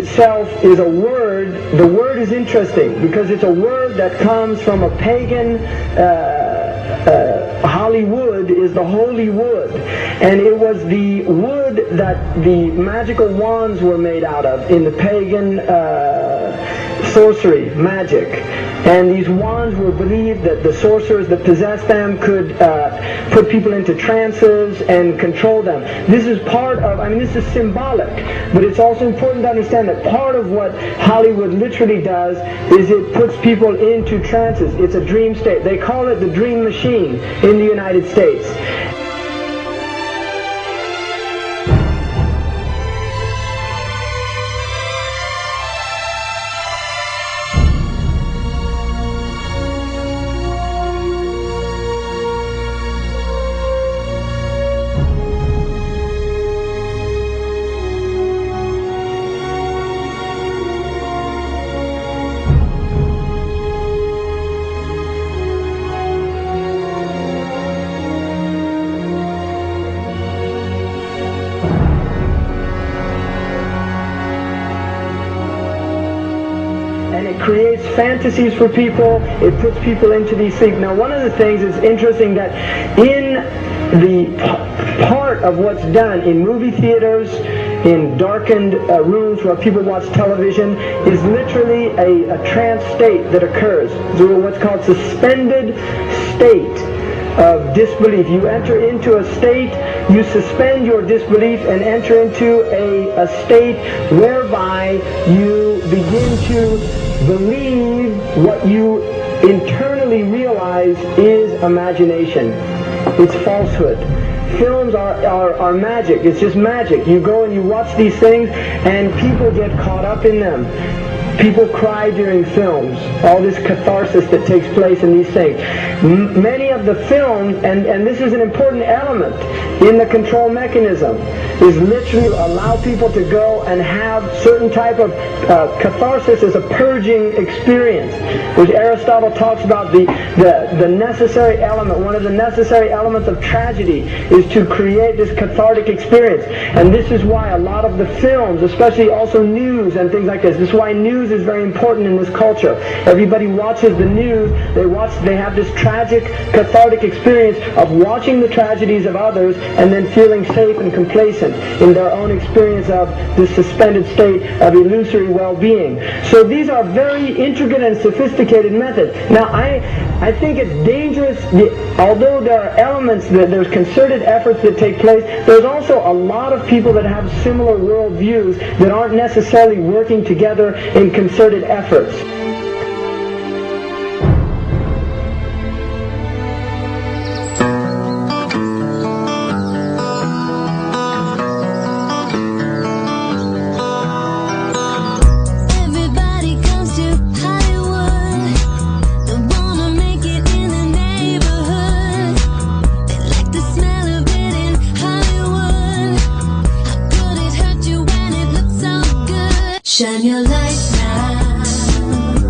itself is a word. The word is interesting because it's a word that comes from a pagan. Hollywood is the holy wood, and it was the wood that the magical wands were made out of in the pagan sorcery, magic. And these wands were believed that the sorcerers that possessed them could put people into trances and control them. This is part of, this is symbolic, but it's also important to understand that part of what Hollywood literally does is it puts people into trances. It's a dream state. They call it the dream machine in the United States. Creates fantasies for people. It puts people into these things. Now, one of the things is interesting that in the part of what's done in movie theaters, in darkened rooms where people watch television, is literally a trance state that occurs. So what's called suspended state of disbelief. You enter into a state, you suspend your disbelief and enter into a state whereby you begin to believe what you internally realize is imagination. It's falsehood. Films are magic. It's just magic. You go and you watch these things and people get caught up in them. People cry during films. All this catharsis that takes place in these things. Many of the films, and this is an important element in the control mechanism, is literally allow people to go and have certain type of catharsis as a purging experience, which Aristotle talks about the necessary element. One of the necessary elements of tragedy is to create this cathartic experience. And this is why a lot of the films, especially also news and things like this is why news is very important in this culture. Everybody watches the news, they have this tragic, cathartic experience of watching the tragedies of others and then feeling safe and complacent in their own experience of this suspended state of illusory well-being. So these are very intricate and sophisticated methods. Now I think it's dangerous, although there are elements, there's concerted efforts that take place, there's also a lot of people that have similar worldviews that aren't necessarily working together in concerted efforts. Shine your light now.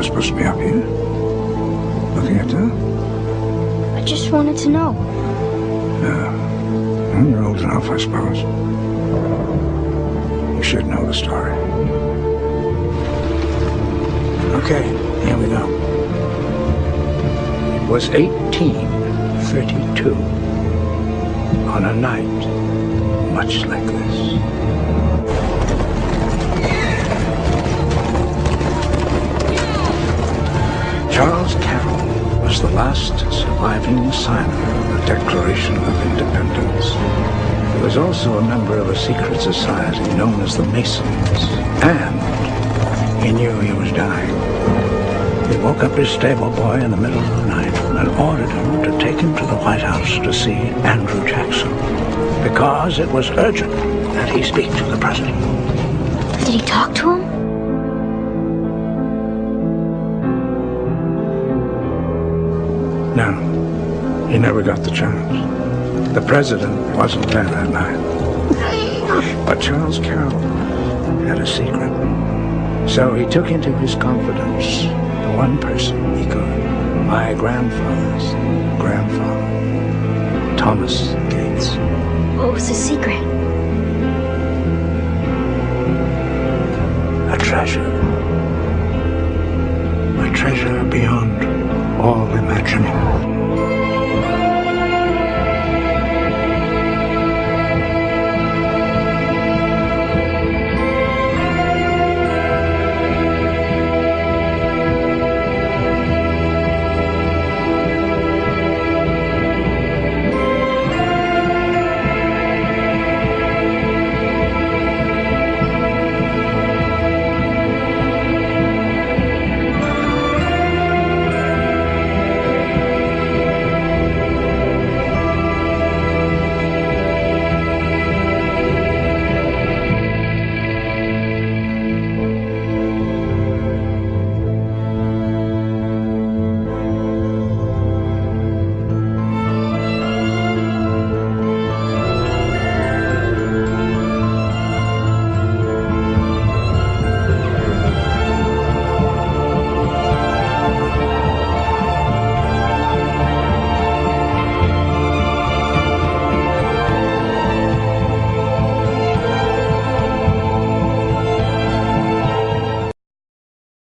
not supposed to be up here. Looking at that? I just wanted to know. Well, you're old enough, I suppose. You should know the story. Okay, here we go. It was 1832, on a night much like this. Charles Carroll was the last surviving signer of the Declaration of Independence. He was also a member of a secret society known as the Masons, and he knew he was dying. He woke up his stable boy in the middle of the night and ordered him to take him to the White House to see Andrew Jackson, because it was urgent that he speak to the president. Did he talk to him? No, he never got the chance. The president wasn't there that night. But Charles Carroll had a secret. So he took into his confidence the one person he could. My grandfather's grandfather, Thomas Gates. What was his secret? A treasure. A treasure beyond all imagining.